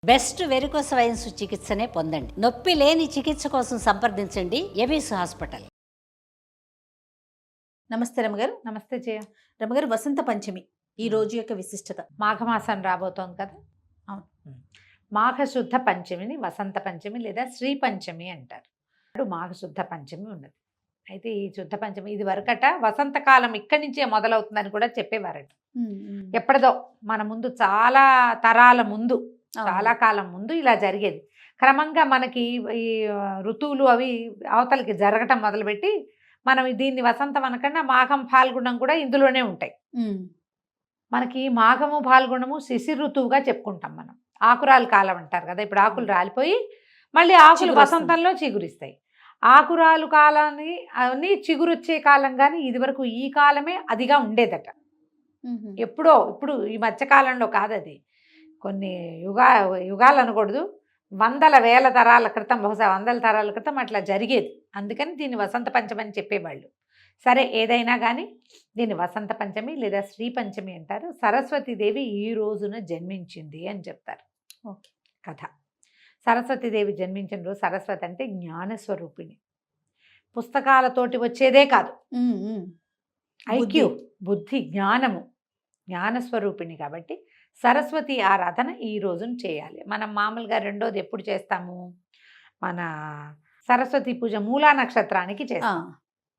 Best varicose veins చికిత్సనే పొందండి. నొప్పి లేని చికిత్స కోసం సంప్రదించండి ఎవిస్ హాస్పిటల్. నమస్తే రమగారు. నమస్తే జయ. రమగారు, వసంత పంచమి ఈ రోజు యొక్క విశిష్టత. మాఘమాసం రాబోతోంది కదా. అవును. మాఘశుద్ధ పంచమిని వసంత పంచమి లేదా శ్రీ పంచమి అంటారు. మాఘశుద్ధ పంచమి ఉన్నది. అయితే ఈ శుద్ధ పంచమి ఇది వరకట వసంతకాలం ఇక్కడి నుంచే మొదలవుతుందని కూడా చెప్పేవారట. ఎప్పటిదో మన ముందు చాలా తరాల ముందు, చాలా కాలం ముందు ఇలా జరిగేది. క్రమంగా మనకి ఈ ఋతువులు అవి అవతలకి జరగటం మొదలుపెట్టి మనం దీన్ని వసంతం అనకుండా మాఘం ఫాల్గుణం కూడా ఇందులోనే ఉంటాయి. మనకి మాఘము ఫాల్గుణము శిశిర ఋతువుగా చెప్పుకుంటాం మనం. ఆకురాలు కాలం అంటారు కదా. ఇప్పుడు ఆకులు రాలిపోయి మళ్ళీ ఆకులు వసంతంలో చిగురిస్తాయి. ఆకురాలు కాలాన్ని అన్ని చిగురొచ్చే కాలం, కానీ ఇది వరకు ఈ కాలమే అదిగా ఉండేదట. ఎప్పుడో ఇప్పుడు ఈ మధ్యకాలంలో కాదు, అది కొన్ని యుగాలు అనకూడదు, వందల వేల తరాల క్రితం, బహుశా వందల తరాల క్రితం అట్లా జరిగేది. అందుకని దీన్ని వసంత పంచమి అని చెప్పేవాళ్ళు. సరే, ఏదైనా కానీ దీన్ని వసంత పంచమి లేదా శ్రీ పంచమి అంటారు. సరస్వతీదేవి ఈ రోజున జన్మించింది అని చెప్తారు కథ. సరస్వతీదేవి జన్మించిన రోజు. సరస్వతి అంటే జ్ఞానస్వరూపిణి, పుస్తకాలతోటి వచ్చేదే కాదు, ఐక్యూ, బుద్ధి, జ్ఞానము, జ్ఞానస్వరూపిణి. కాబట్టి సరస్వతి ఆరాధన ఈ రోజున చేయాలి. మనం మామూలుగా రెండోది ఎప్పుడు చేస్తాము? మన సరస్వతి పూజ మూలా నక్షత్రానికి చేస్తాం.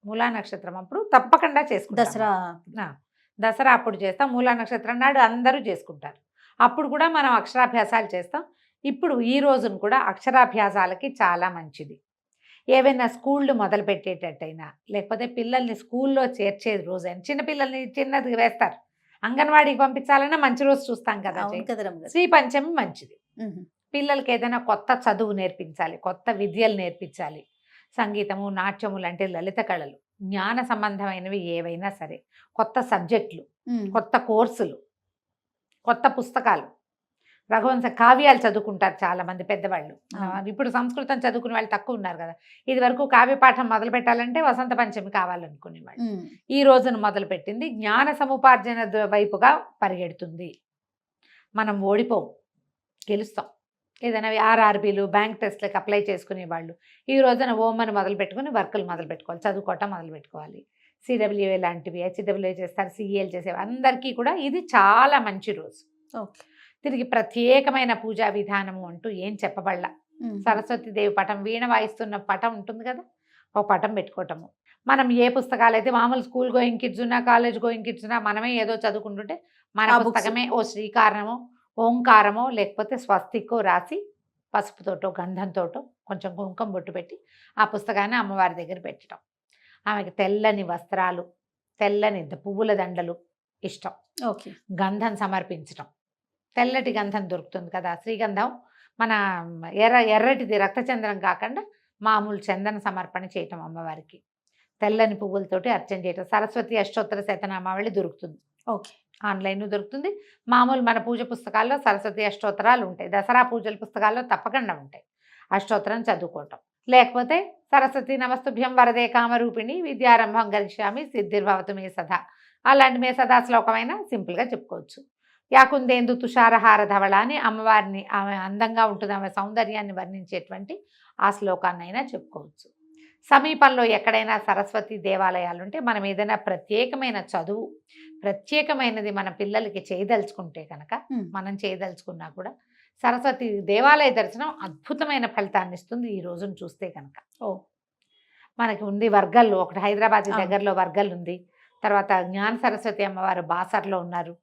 మూలా నక్షత్రం అప్పుడు తప్పకుండా చేసుకుంటాం. దసరా అప్పుడు చేస్తాం. మూలా నక్షత్రం నాడు అందరూ చేసుకుంటారు. అప్పుడు కూడా మనం అక్షరాభ్యాసాలు చేస్తాం. ఇప్పుడు ఈ రోజున కూడా అక్షరాభ్యాసాలకి చాలా మంచిది. ఏవైనా స్కూళ్ళు మొదలు పెట్టేటట్టయినా, లేకపోతే పిల్లల్ని స్కూల్లో చేర్చేది రోజైనా, చిన్నపిల్లల్ని చిన్నది వేస్తారు, అంగన్వాడీకి పంపించాలన్నా మంచి రోజు చూస్తాం కదా. శ్రీ పంచమి మంచిది. పిల్లలకి ఏదైనా కొత్త చదువు నేర్పించాలి, కొత్త విద్యలు నేర్పించాలి, సంగీతము, నాట్యము లాంటి లలిత కళలు, జ్ఞాన సంబంధమైనవి ఏవైనా సరే, కొత్త సబ్జెక్టులు, కొత్త కోర్సులు, కొత్త పుస్తకాలు, రఘువంశ కావ్యాలు చదువుకుంటారు చాలామంది పెద్దవాళ్ళు. ఇప్పుడు సంస్కృతం చదువుకునే వాళ్ళు తక్కువ ఉన్నారు కదా. ఇది వరకు కావ్యపాఠం మొదలు పెట్టాలంటే వసంత పంచమి కావాలనుకునేవాళ్ళు. ఈ రోజున మొదలుపెట్టింది జ్ఞాన సముపార్జన వైపుగా పరిగెడుతుంది. మనం ఓడిపోం, గెలుస్తాం. ఏదైనా ఆర్ఆర్బీలు, బ్యాంక్ టెస్ట్లకు అప్లై చేసుకునే వాళ్ళు ఈ రోజున ఓమని మొదలు పెట్టుకుని వర్కులు మొదలు పెట్టుకోవాలి, చదువుకోవటం మొదలు పెట్టుకోవాలి. సిడబ్ల్యూఏ లాంటివి, హెచ్డబ్ల్యూఏ చేస్తారు, సిఏలు చేసేవి, అందరికీ కూడా ఇది చాలా మంచి రోజు. తిరిగి ప్రత్యేకమైన పూజా విధానము అంటూ ఏం చెప్పబడలా. సరస్వతీదేవి పటం, వీణ వాయిస్తున్న పటం ఉంటుంది కదా, ఒక పటం పెట్టుకోవటము. మనం ఏ పుస్తకాలు అయితే మామూలు స్కూల్ గోయింగ్ కిడ్స్ ఉన్నా, కాలేజ్ గోయింగ్ కిడ్స్ ఉన్నా, మనమే ఏదో చదువుకుంటుంటే మన పుస్తకమే ఓ శ్రీకారణమో, ఓంకారమో, లేకపోతే స్వస్తికో రాసి పసుపుతోటో గంధంతోటో కొంచెం కుంకుమ బొట్టు పెట్టి ఆ పుస్తకాన్ని అమ్మవారి దగ్గర పెట్టడం. ఆమెకి తెల్లని వస్త్రాలు, తెల్లని పువ్వుల దండలు ఇష్టం. గంధం సమర్పించటం. తెల్లటి గంధం దొరుకుతుంది కదా, శ్రీగంధం. మన ఎర్రటిది రక్తచంద్రం కాకుండా మామూలు చందన సమర్పణ చేయటం అమ్మవారికి. తెల్లని పువ్వులతోటి అర్చన చేయటం. సరస్వతి అష్టోత్తర శతనామావళి దొరుకుతుంది, ఆన్లైన్ దొరుకుతుంది. మామూలు మన పూజ పుస్తకాల్లో సరస్వతి అష్టోత్తరాలు ఉంటాయి. దసరా పూజల పుస్తకాల్లో తప్పకుండా ఉంటాయి. అష్టోత్తరం చదువుకోవటం. లేకపోతే సరస్వతి నమస్తుభ్యం వరదే కామరూపిణి విద్యారంభం గరిష్యామి సిద్ధిర్భవతు మే సదా, అలాంటి మే సదా శ్లోకమైనా సింపుల్గా చెప్పుకోవచ్చు. యాకుందేందు తుషారహార ధవళ అని అమ్మవారిని, ఆమె అందంగా ఉంటుంది, ఆమె సౌందర్యాన్ని వర్ణించేటువంటి ఆ శ్లోకాన్నైనా చెప్పుకోవచ్చు. సమీపంలో ఎక్కడైనా సరస్వతి దేవాలయాలు ఉంటే మనం ఏదైనా ప్రత్యేకమైన చదువు, ప్రత్యేకమైనది మన పిల్లలకి చేయదలుచుకుంటే కనుక, మనం చేయదలుచుకున్నా కూడా సరస్వతి దేవాలయ దర్శనం అద్భుతమైన ఫలితాన్ని ఇస్తుంది ఈ రోజును చూస్తే కనుక. మనకి ఉంది వర్గల్, ఒకటి హైదరాబాద్ దగ్గరలో వర్గల్ ఉంది. తర్వాత జ్ఞాన సరస్వతి అమ్మవారు బాసర్లో ఉన్నారు.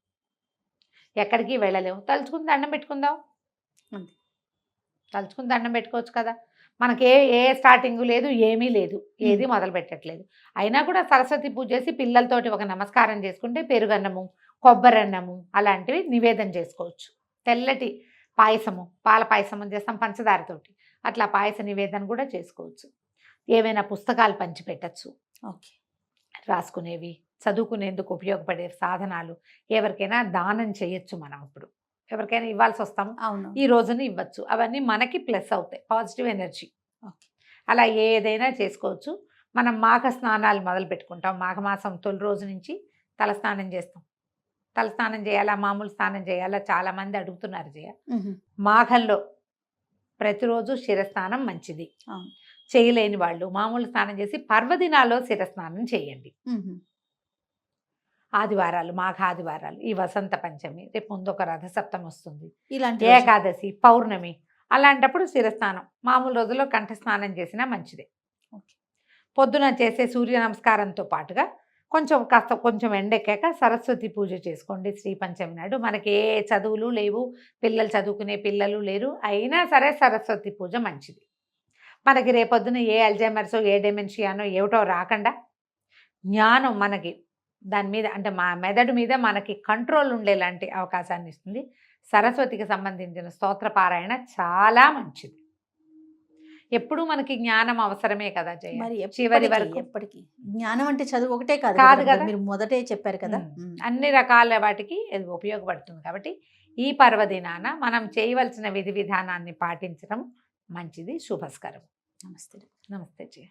ఎక్కడికి వెళ్ళలేము, తలుచుకుని దండం పెట్టుకుందాం, తలుచుకుని దండం పెట్టుకోవచ్చు కదా. మనకి ఏ స్టార్టింగ్ లేదు, ఏమీ లేదు, ఏది మొదలు పెట్టట్లేదు. అయినా కూడా సరస్వతి పూజ చేసి పిల్లలతోటి ఒక నమస్కారం చేసుకుంటే పెరుగన్నము, కొబ్బరన్నము అలాంటివి నివేదన చేసుకోవచ్చు. తెల్లటి పాయసము, పాల పాయసము చేస్తాం పంచదారతోటి, అట్లా పాయస నివేదన కూడా చేసుకోవచ్చు. ఏవైనా పుస్తకాలు పంచిపెట్టచ్చు, రాసుకునేవి, చదువుకునేందుకు ఉపయోగపడే సాధనాలు ఎవరికైనా దానం చేయొచ్చు. మనం ఇప్పుడు ఎవరికైనా ఇవ్వాల్సి వస్తాము, ఈ రోజున ఇవ్వచ్చు. అవన్నీ మనకి ప్లస్ అవుతాయి, పాజిటివ్ ఎనర్జీ. అలా ఏదైనా చేసుకోవచ్చు. మనం మాఘ స్నానాలు మొదలు పెట్టుకుంటాం. మాఘమాసం తొలి రోజు నుంచి తలస్నానం చేస్తాం. తలస్నానం చేయాలా మామూలు స్నానం చేయాలా చాలా మంది అడుగుతున్నారు జయ. మ్మ్. మాఘంలో ప్రతిరోజు శిరస్నానం మంచిది. అవును. చేయలేని వాళ్ళు మామూలు స్నానం చేసి పర్వదినాల్లో శిరస్నానం చేయండి. మ్మ్. ఆదివారాలు, మాఘ ఆదివారాలు, ఈ వసంత పంచమి, రేపు ముందు ఒక రథసప్తమి వస్తుంది, ఇలాంటి రోజు- ఏకాదశి, పౌర్ణమి, అలాంటప్పుడు శిరస్నానం మామూలు రోజుల్లో కంఠస్నానం చేసినా మంచిదే. ఓకే. పొద్దున చేసే సూర్య నమస్కారంతో పాటుగా కొంచెం ఎండెక్కాక సరస్వతి పూజ చేసుకోండి శ్రీ పంచమి నాడు. మనకి ఏ చదువులు లేవు, పిల్లలు చదువుకునే పిల్లలు లేరు, అయినా సరే సరస్వతి పూజ మంచిది. మనకి రేపొద్దున ఏ అల్జైమర్స్, ఏ డెమెన్షియానో ఏమిటో రాకుండా జ్ఞానం మనకి దాని మీద అంటే మా మెదడు మీద మనకి కంట్రోల్ ఉండేలాంటి అవకాశాన్ని ఇస్తుంది. సరస్వతికి సంబంధించిన స్తోత్ర పారాయణ చాలా మంచిది. ఎప్పుడు మనకి జ్ఞానం అవసరమే కదా జయ. మరి చివరి ఎప్పటికీ- వరకు ఎప్పటికీ జ్ఞానం అంటే చదువు ఒకటే కాదు కాదు కదా, కదా. మీరు మొదటే చెప్పారు కదా. అన్ని రకాల వాటికి ఇది ఉపయోగపడుతుంది. కాబట్టి ఈ పర్వదినాన మనం చేయవలసిన విధి విధానాన్ని పాటించడం మంచిది, శుభస్కరం. నమస్తే. నమస్తే జయ.